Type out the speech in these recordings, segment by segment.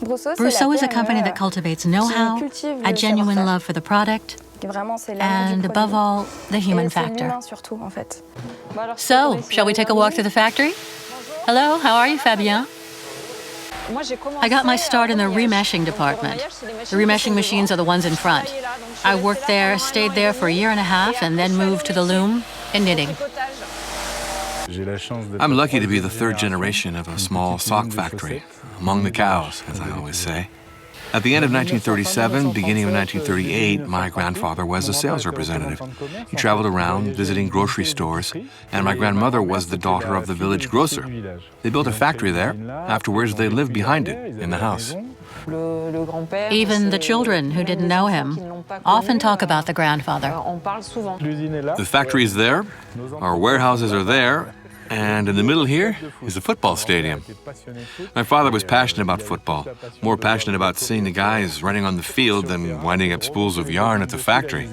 Broussaud is a company that cultivates know-how, a genuine love for the product, and above all, the human factor. So, shall we take a walk through the factory? Hello, how are you, Fabien? I got my start in the remeshing department. The remeshing machines are the ones in front. I worked there, stayed there for a year and a half, and then moved to the loom in knitting. I'm lucky to be the third generation of a small sock factory, among the cows, as I always say. At the end of 1937, beginning of 1938, my grandfather was a sales representative. He traveled around visiting grocery stores, and my grandmother was the daughter of the village grocer. They built a factory there. Afterwards, they lived behind it, in the house. Even the children who didn't know him often talk about the grandfather. The factory is there, our warehouses are there, and in the middle here is a football stadium. My father was passionate about football, more passionate about seeing the guys running on the field than winding up spools of yarn at the factory.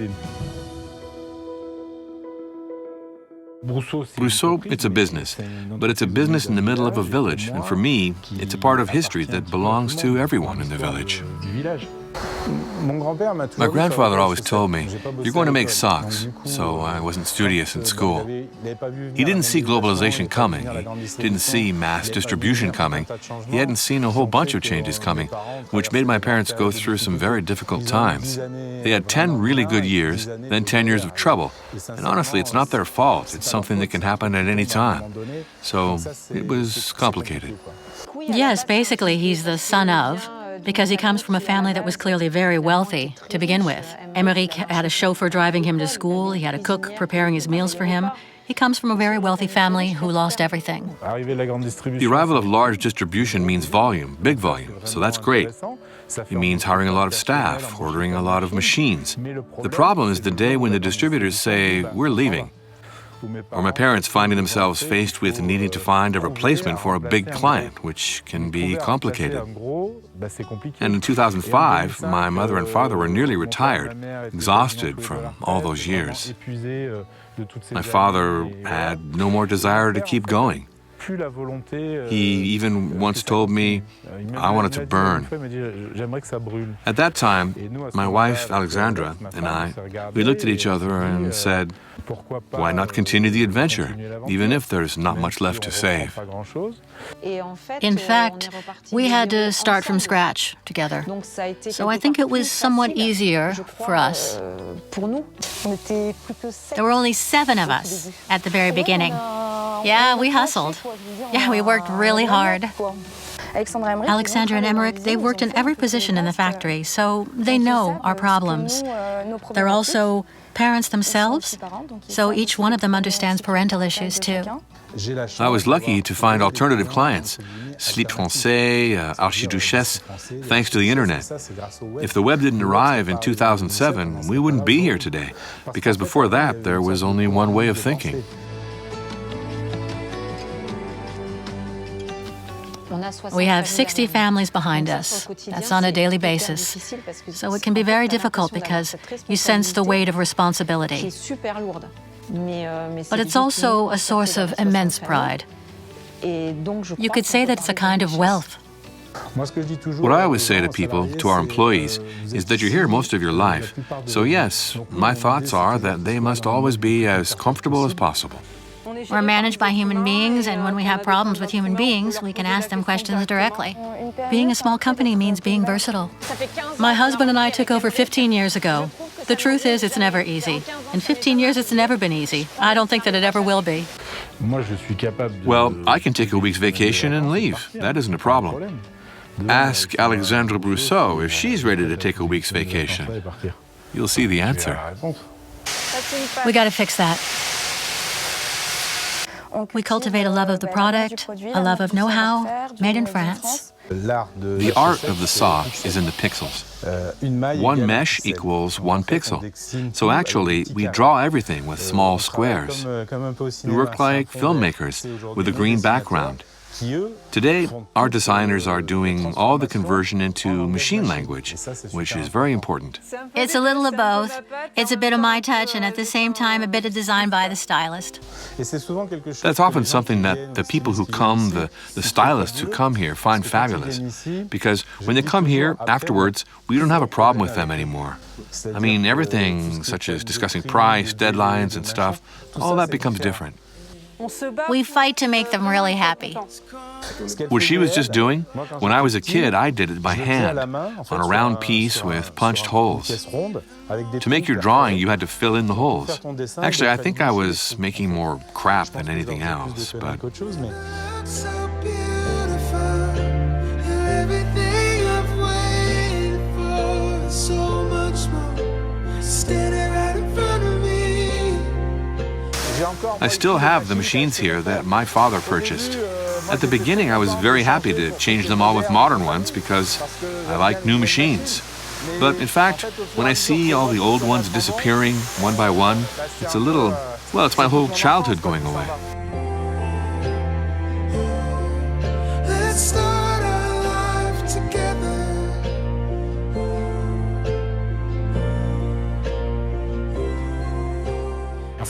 Broussaud, it's a business, but it's a business in the middle of a village, and for me, it's a part of history that belongs to everyone in the village. My grandfather always told me, "You're going to make socks," so I wasn't studious in school. He didn't see globalization coming. He didn't see mass distribution coming. He hadn't seen a whole bunch of changes coming, which made my parents go through some very difficult times. They had 10 really good years, then 10 years of trouble. And honestly, it's not their fault. It's something that can happen at any time. So it was complicated. Yes, basically he's the son of, because he comes from a family that was clearly very wealthy to begin with. Émeric had a chauffeur driving him to school. He had a cook preparing his meals for him. He comes from a very wealthy family who lost everything. The arrival of large distribution means volume, big volume, so that's great. It means hiring a lot of staff, ordering a lot of machines. The problem is the day when the distributors say, "We're leaving," or my parents finding themselves faced with needing to find a replacement for a big client, which can be complicated. And in 2005, my mother and father were nearly retired, exhausted from all those years. My father had no more desire to keep going. He even once told me, "I wanted to burn." At that time, my wife, Alexandra, and I, we looked at each other and said, why not continue the adventure, even if there's not much left to save? In fact, we had to start from scratch together. So I think it was somewhat easier for us. There were only 7 of us at the very beginning. Yeah, we hustled. Yeah, we worked really hard. Alexandra and Émeric, they worked in every position in the factory, so they know our problems. They're also parents themselves, so each one of them understands parental issues too. I was lucky to find alternative clients, Slip Français, Archiduchesse, thanks to the internet. If the web didn't arrive in 2007, we wouldn't be here today, because before that, there was only one way of thinking. We have 60 families behind us. That's on a daily basis. So it can be very difficult because you sense the weight of responsibility. But it's also a source of immense pride. You could say that it's a kind of wealth. What I always say to people, to our employees, is that you're here most of your life. So yes, my thoughts are that they must always be as comfortable as possible. We're managed by human beings, and when we have problems with human beings, we can ask them questions directly. Being a small company means being versatile. My husband and I took over 15 years ago. The truth is, it's never easy. In 15 years, it's never been easy. I don't think that it ever will be. Well, I can take a week's vacation and leave. That isn't a problem. Ask Alexandra Broussaud if she's ready to take a week's vacation. You'll see the answer. We got to fix that. We cultivate a love of the product, a love of know-how, made in France. The art of the sock is in the pixels. One mesh equals 1 pixel. So actually, we draw everything with small squares. We work like filmmakers with a green background. Today, our designers are doing all the conversion into machine language, which is very important. It's a little of both. It's a bit of my touch and at the same time a bit of design by the stylist. That's often something that the people who come, the stylists who come here, find fabulous. Because when they come here, afterwards, we don't have a problem with them anymore. I mean, everything such as discussing price, deadlines and stuff, all that becomes different. We fight to make them really happy. What she was just doing, when I was a kid, I did it by hand, on a round piece with punched holes. To make your drawing, you had to fill in the holes. Actually, I think I was making more crap than anything else, but... I still have the machines here that my father purchased. At the beginning, I was very happy to change them all with modern ones because I like new machines. But in fact, when I see all the old ones disappearing one by one, it's a little, well, it's my whole childhood going away.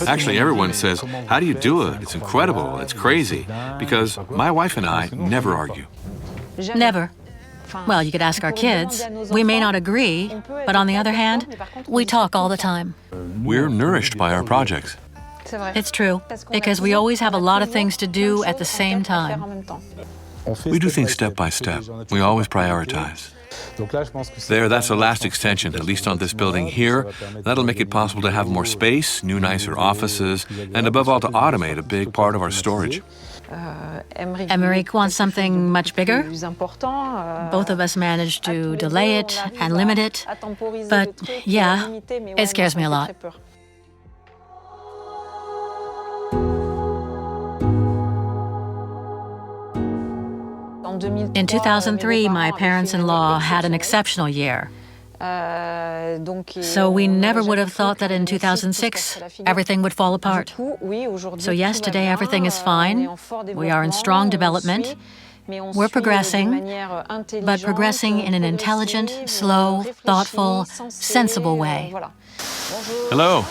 Actually, everyone says, how do you do it? It's incredible, it's crazy. Because my wife and I never argue. Never. Well, you could ask our kids. We may not agree, but on the other hand, we talk all the time. We're nourished by our projects. It's true, because we always have a lot of things to do at the same time. We do things step by step. We always prioritize. There, that's the last extension, at least on this building here. That'll make it possible to have more space, new, nicer offices, and above all, to automate a big part of our storage. Emmerich wants something much bigger. Both of us managed to delay it and limit it. But yeah, it scares me a lot. In 2003, my parents-in-law had an exceptional year. So we never would have thought that in 2006, everything would fall apart. So yes, today everything is fine. We are in strong development. We're progressing, but progressing in an intelligent, slow, thoughtful, sensible way. Hello.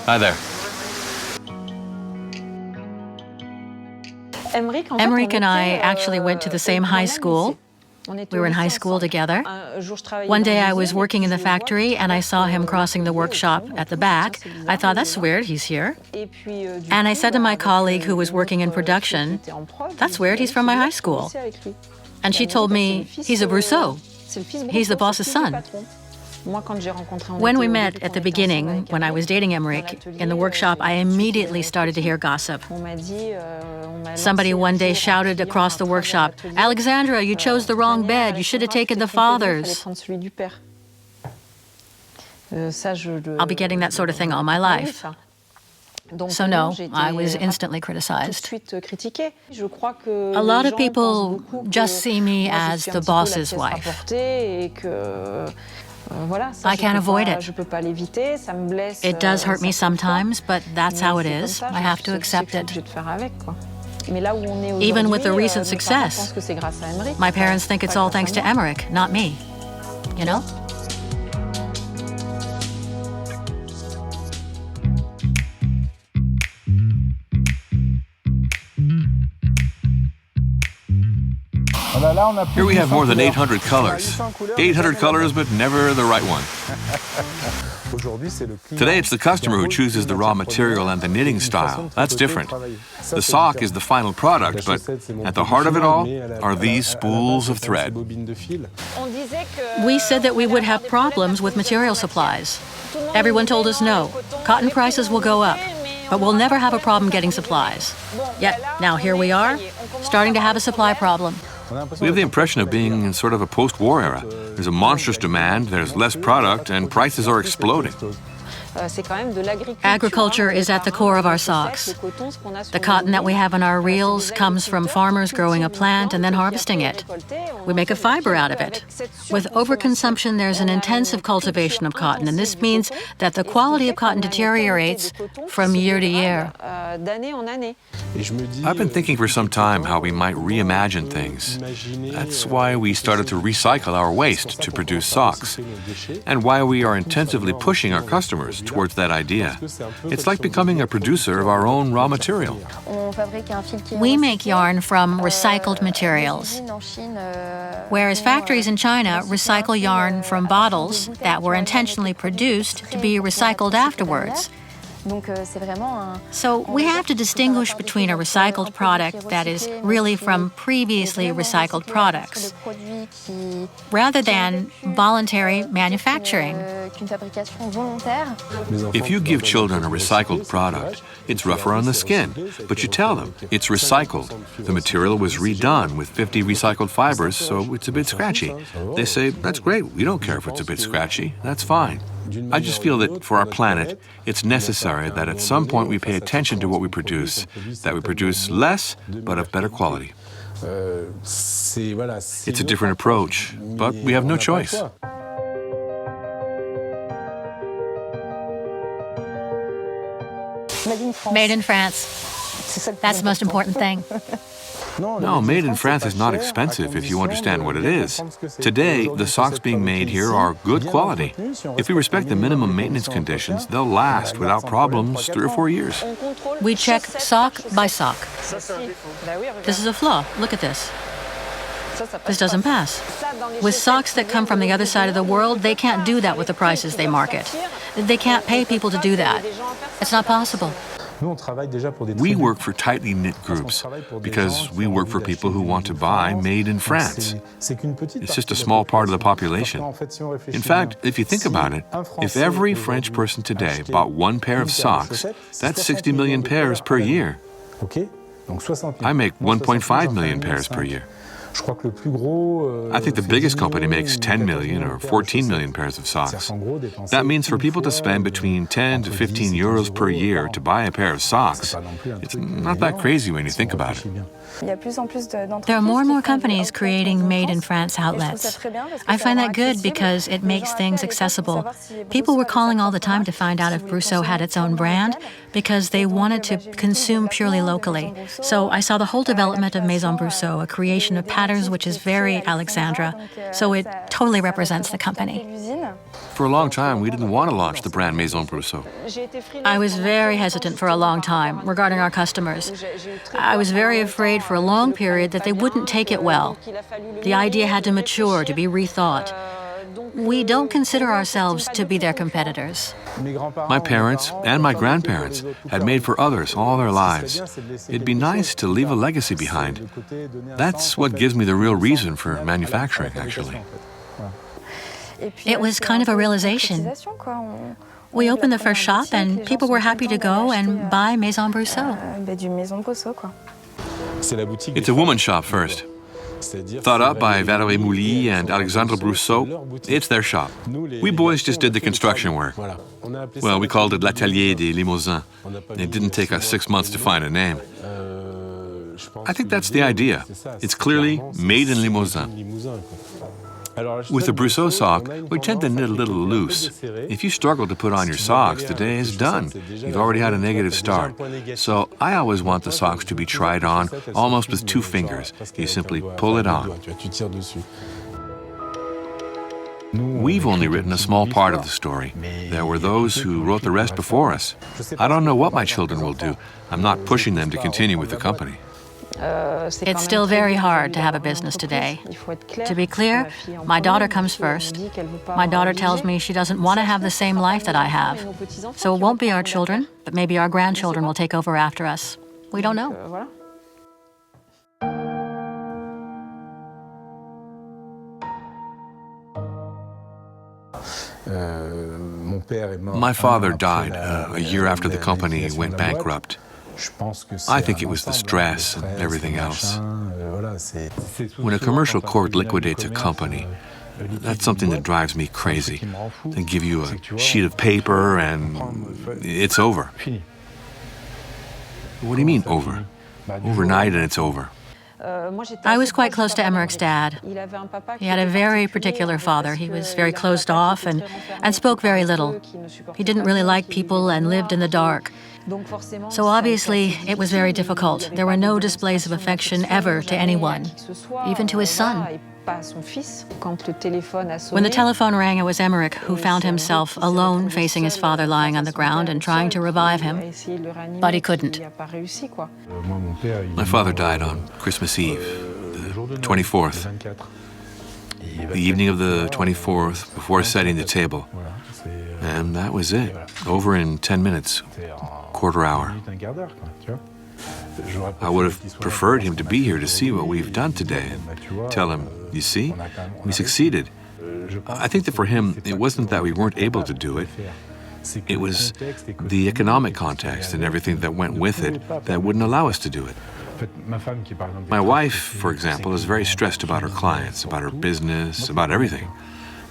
Hi there. Emmerich and I actually went to the same high school. We were in high school together. One day I was working in the factory and I saw him crossing the workshop at the back. I thought, that's weird, he's here. And I said to my colleague who was working in production, that's weird, he's from my high school. And she told me, he's a Broussaud. He's the boss's son. When we met at the beginning, when I was dating Emmerich, in the workshop, I immediately started to hear gossip. Somebody one day shouted across the workshop, Alexandra, you chose the wrong bed. You should have taken the father's. I'll be getting that sort of thing all my life. So no, I was instantly criticized. A lot of people just see me as the boss's wife. I can't avoid it. It does hurt me sometimes, but that's how it is. I have to accept it. Even with the recent success, my parents think it's all thanks to Emmerich, not me. You know? Here we have more than 800 colors. 800 colors, but never the right one. Today, it's the customer who chooses the raw material and the knitting style. That's different. The sock is the final product, but at the heart of it all are these spools of thread. We said that we would have problems with material supplies. Everyone told us no. Cotton prices will go up, but we'll never have a problem getting supplies. Yet, now here we are, starting to have a supply problem. We have the impression of being in sort of a post-war era. There's a monstrous demand, there's less product, and prices are exploding. Agriculture is at the core of our socks. The cotton that we have in our reels comes from farmers growing a plant and then harvesting it. We make a fiber out of it. With overconsumption, there's an intensive cultivation of cotton, and this means that the quality of cotton deteriorates from year to year. I've been thinking for some time how we might reimagine things. That's why we started to recycle our waste to produce socks, and why we are intensively pushing our customers towards that idea. It's like becoming a producer of our own raw material. We make yarn from recycled materials, whereas factories in China recycle yarn from bottles that were intentionally produced to be recycled afterwards. So we have to distinguish between a recycled product that is really from previously recycled products, rather than voluntary manufacturing. If you give children a recycled product, it's rougher on the skin, but you tell them it's recycled. The material was redone with 50 recycled fibers, so it's a bit scratchy. They say, that's great, we don't care if it's a bit scratchy, that's fine. I just feel that for our planet, it's necessary that at some point we pay attention to what we produce, that we produce less, but of better quality. It's a different approach, but we have no choice. Made in France. That's the most important thing. No, made in France is not expensive if you understand what it is. Today, the socks being made here are good quality. If we respect the minimum maintenance conditions, they'll last without problems 3 or 4 years. We check sock by sock. This is a flaw. Look at this. This doesn't pass. With socks that come from the other side of the world, they can't do that with the prices they market. They can't pay people to do that. It's not possible. We work for tightly knit groups because we work for people who want to buy made in France. It's just a small part of the population. In fact, if you think about it, if every French person today bought 1 pair of socks, that's 60 million pairs per year. I make 1.5 million pairs per year. I think the biggest company makes 10 million or 14 million pairs of socks. That means for people to spend between 10 to 15 euros per year to buy a pair of socks, it's not that crazy when you think about it. There are more and more companies creating Made in France outlets. I find that good because it makes things accessible. People were calling all the time to find out if Broussaud had its own brand because they wanted to consume purely locally. So I saw the whole development of Maison Broussaud, a creation of patterns which is very Alexandra. So it totally represents the company. For a long time, we didn't want to launch the brand Maison Broussaud. I was very hesitant for a long time regarding our customers. I was very afraid for a long period that they wouldn't take it well. The idea had to mature, to be rethought. We don't consider ourselves to be their competitors. My parents and my grandparents had made for others all their lives. It'd be nice to leave a legacy behind. That's what gives me the real reason for manufacturing, actually. It was kind of a realization. We opened the first shop and people were happy to go and buy Maison Broussaud. It's a woman's shop first. Thought up by Valérie Mouly and Alexandre Broussaud, it's their shop. We boys just did the construction work. Well, we called it l'Atelier des Limousin. It didn't take us 6 months to find a name. I think that's the idea. It's clearly made in Limousin. With the Broussaud sock, we tend to knit a little loose. If you struggle to put on your socks, the day is done. You've already had a negative start. So I always want the socks to be tried on almost with 2 fingers. You simply pull it on. We've only written a small part of the story. There were those who wrote the rest before us. I don't know what my children will do. I'm not pushing them to continue with the company. It's still very hard to have a business today. To be clear, my daughter comes first. My daughter tells me she doesn't want to have the same life that I have. So it won't be our children, but maybe our grandchildren will take over after us. We don't know. My father died a year after the company went bankrupt. I think it was the stress and everything else. When a commercial court liquidates a company, That's something that drives me crazy. They give you a sheet of paper and it's over. What do you mean, over? Overnight and it's over. I was quite close to Emeric's dad. He had a very particular father. He was very closed off and spoke very little. He didn't really like people and lived in the dark. So obviously, it was very difficult. There were no displays of affection ever to anyone, even to his son. When the telephone rang, it was Emeric who found himself alone facing his father lying on the ground and trying to revive him, but he couldn't. My father died on Christmas Eve, the 24th. The evening of the 24th, before setting the table. And that was it. Over in 10 minutes, quarter hour. I would have preferred him to be here to see what we've done today and tell him, you see, we succeeded. I think that for him, it wasn't that we weren't able to do it. It was the economic context and everything that went with it that wouldn't allow us to do it. My wife, for example, is very stressed about her clients, about her business, about everything.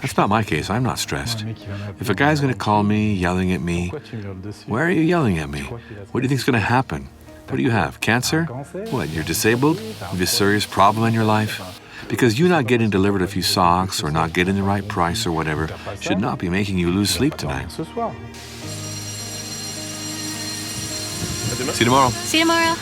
That's not my case. I'm not stressed. If a guy's going to call me, yelling at me, why are you yelling at me? What do you think's going to happen? What do you have, cancer? What, you're disabled? You have a serious problem in your life? Because you not getting delivered a few socks or not getting the right price or whatever should not be making you lose sleep tonight. See you tomorrow. See you tomorrow.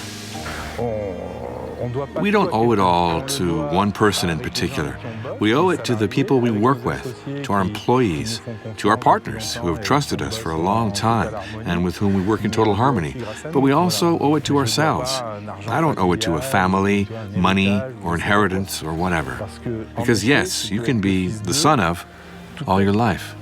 We don't owe it all to one person in particular. We owe it to the people we work with, to our employees, to our partners who have trusted us for a long time and with whom we work in total harmony. But we also owe it to ourselves. I don't owe it to a family, money, or inheritance, or whatever. Because yes, you can be the son of all your life.